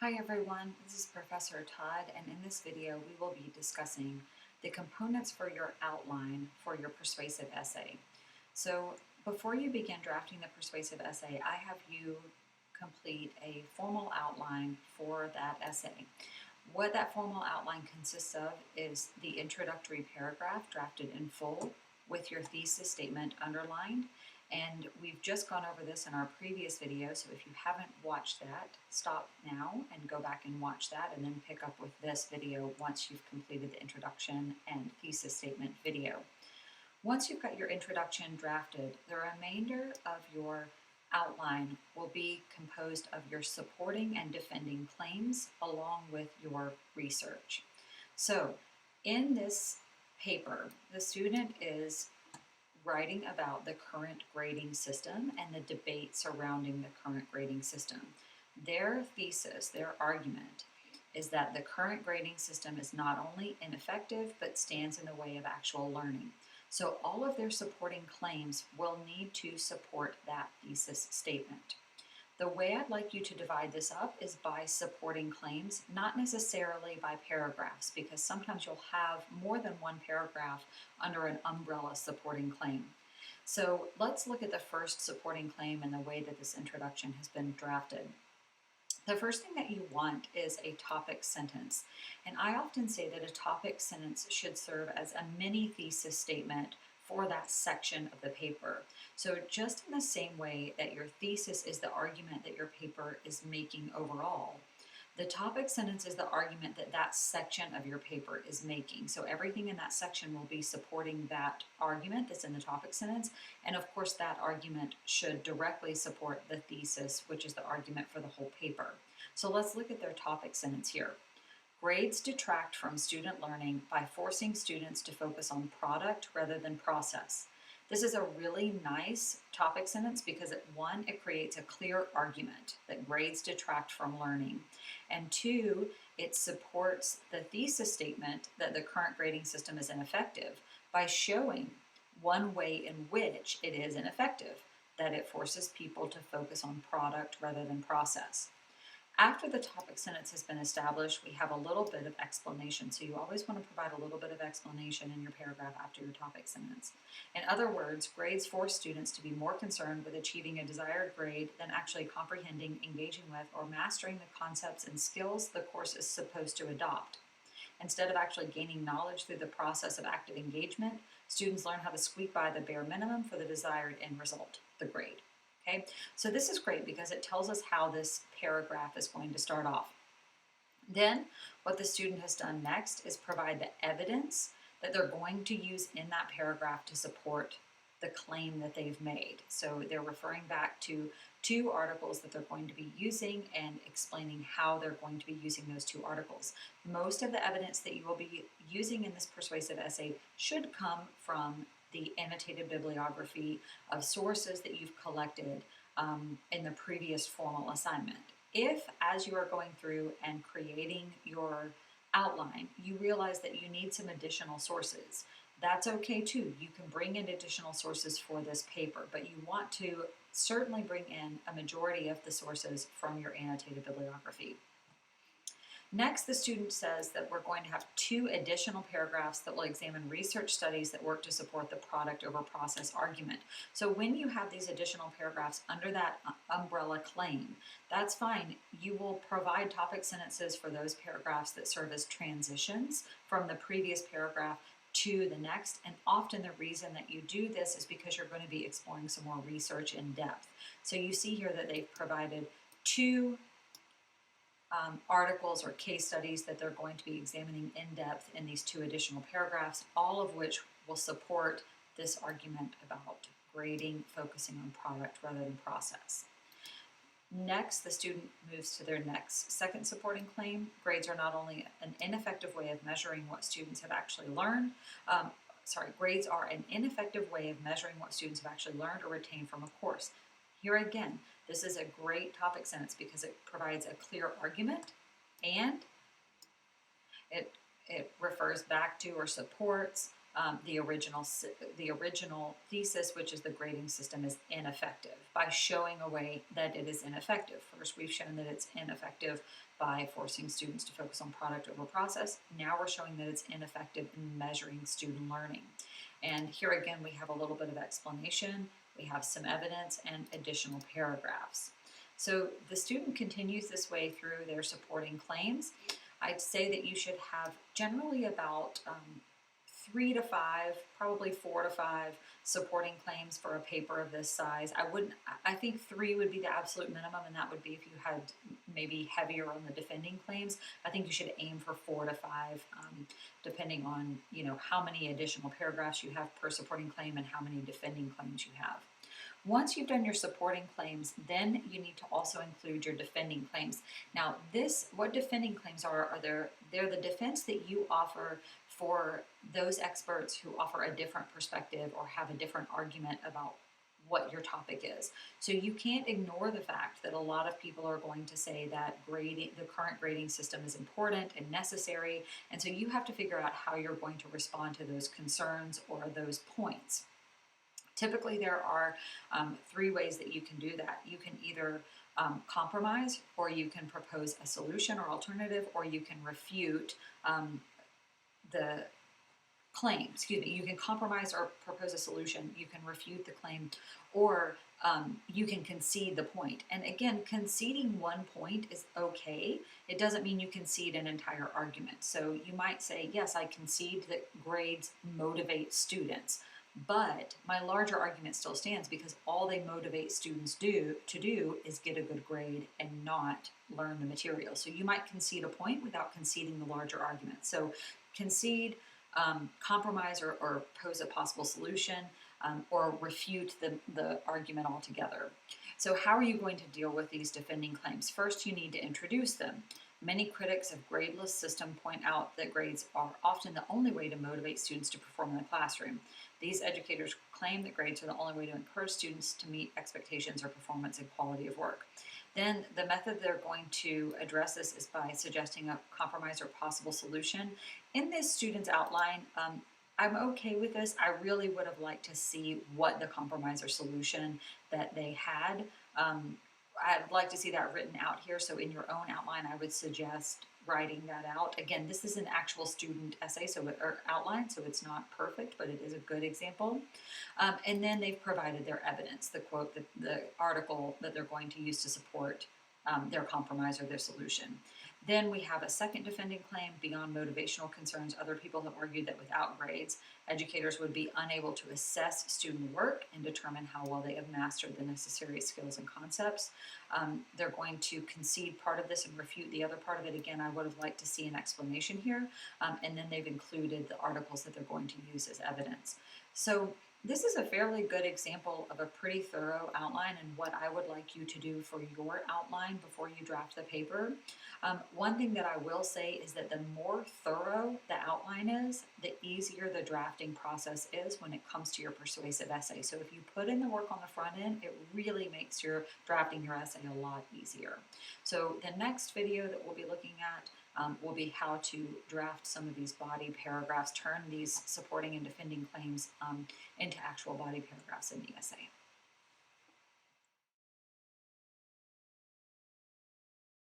Hi everyone, this is Professor Todd, and in this video we will be discussing the components for your outline for your persuasive essay. So before you begin drafting the persuasive essay, I have you complete a formal outline for that essay. What that formal outline consists of is the introductory paragraph drafted in full with your thesis statement underlined. And we've just gone over this in our previous video, so if you haven't watched that, stop now and go back and watch that, and then pick up with this video once you've completed the introduction and thesis statement video. Once you've got your introduction drafted, the remainder of your outline will be composed of your supporting and defending claims along with your research. So in this paper, the student is writing about the current grading system and the debate surrounding the current grading system. Their thesis, their argument, is that the current grading system is not only ineffective, but stands in the way of actual learning. So all of their supporting claims will need to support that thesis statement. The way I'd like you to divide this up is by supporting claims, not necessarily by paragraphs, because sometimes you'll have more than one paragraph under an umbrella supporting claim. So let's look at the first supporting claim and the way that this introduction has been drafted. The first thing that you want is a topic sentence. And I often say that a topic sentence should serve as a mini thesis statement for that section of the paper. So just in the same way that your thesis is the argument that your paper is making overall, the topic sentence is the argument that that section of your paper is making. So everything in that section will be supporting that argument that's in the topic sentence. And of course, that argument should directly support the thesis, which is the argument for the whole paper. So let's look at their topic sentence here. Grades detract from student learning by forcing students to focus on product rather than process. This is a really nice topic sentence because one, it creates a clear argument that grades detract from learning. And two, it supports the thesis statement that the current grading system is ineffective by showing one way in which it is ineffective, that it forces people to focus on product rather than process. After the topic sentence has been established, we have a little bit of explanation. So you always want to provide a little bit of explanation in your paragraph after your topic sentence. In other words, grades force students to be more concerned with achieving a desired grade than actually comprehending, engaging with, or mastering the concepts and skills the course is supposed to adopt. Instead of actually gaining knowledge through the process of active engagement, students learn how to squeak by the bare minimum for the desired end result, the grade. Okay, so this is great because it tells us how this paragraph is going to start off. Then what the student has done next is provide the evidence that they're going to use in that paragraph to support the claim that they've made. So they're referring back to two articles that they're going to be using and explaining how they're going to be using those two articles. Most of the evidence that you will be using in this persuasive essay should come from the annotated bibliography of sources that you've collected in the previous formal assignment. If, as you are going through and creating your outline, you realize that you need some additional sources, that's okay too. You can bring in additional sources for this paper, but you want to certainly bring in a majority of the sources from your annotated bibliography. Next, the student says that we're going to have two additional paragraphs that will examine research studies that work to support the product over process argument. So when you have these additional paragraphs under that umbrella claim, that's fine. You will provide topic sentences for those paragraphs that serve as transitions from the previous paragraph to the next. And often the reason that you do this is because you're going to be exploring some more research in depth. So you see here that they've provided two articles or case studies that they're going to be examining in depth in these two additional paragraphs, all of which will support this argument about grading focusing on product rather than process. Next, the student moves to their second supporting claim. Grades are not only an ineffective way of measuring what students have actually learned, grades are an ineffective way of measuring what students have actually learned or retained from a course. Here again, this is a great topic sentence because it provides a clear argument and it refers back to or supports the original thesis, which is the grading system is ineffective, by showing a way that it is ineffective. First, we've shown that it's ineffective by forcing students to focus on product over process. Now we're showing that it's ineffective in measuring student learning. And here again, we have a little bit of explanation, we have some evidence and additional paragraphs. So the student continues this way through their supporting claims. I'd say that you should have generally about 3 to 5, probably 4 to 5 supporting claims for a paper of this size. I think 3 would be the absolute minimum, and that would be if you had maybe heavier on the defending claims. I think you should aim for 4 to 5, depending on how many additional paragraphs you have per supporting claim and how many defending claims you have. Once you've done your supporting claims, then you need to also include your defending claims. Now, what defending claims are they're the defense that you offer for those experts who offer a different perspective or have a different argument about what your topic is. So you can't ignore the fact that a lot of people are going to say that the current grading system is important and necessary, and so you have to figure out how you're going to respond to those concerns or those points. Typically, there are 3 ways that you can do that. You can either compromise, or you can propose a solution or alternative, or you can refute the claim. You can compromise or propose a solution. You can refute the claim, or you can concede the point. And again, conceding one point is okay. It doesn't mean you concede an entire argument. So you might say, yes, I concede that grades motivate students, but my larger argument still stands because all they motivate students to do is get a good grade and not learn the material. So you might concede a point without conceding the larger argument. So concede, compromise, or pose a possible solution, or refute the argument altogether. So how are you going to deal with these defending claims? First, you need to introduce them. Many critics of gradeless system point out that grades are often the only way to motivate students to perform in the classroom. These educators claim that grades are the only way to encourage students to meet expectations or performance and quality of work. Then the method they're going to address this is by suggesting a compromise or possible solution. In this student's outline, I'm okay with this. I really would have liked to see what the compromise or solution that they had. I'd like to see that written out here. So in your own outline, I would suggest writing that out. Again, this is an actual student essay, or outline, so it's not perfect, but it is a good example. And then they've provided their evidence, the quote, the article that they're going to use to support their compromise or their solution. Then we have a second defending claim. Beyond motivational concerns, other people have argued that without grades, educators would be unable to assess student work and determine how well they have mastered the necessary skills and concepts. They're going to concede part of this and refute the other part of it. Again, I would have liked to see an explanation here. And then they've included the articles that they're going to use as evidence. So this is a fairly good example of a pretty thorough outline and what I would like you to do for your outline before you draft the paper. One thing that I will say is that the more thorough the outline is, the easier the drafting process is when it comes to your persuasive essay. So if you put in the work on the front end, it really makes drafting your essay a lot easier. So the next video that we'll be looking at will be how to draft some of these body paragraphs, turn these supporting and defending claims into actual body paragraphs in the essay.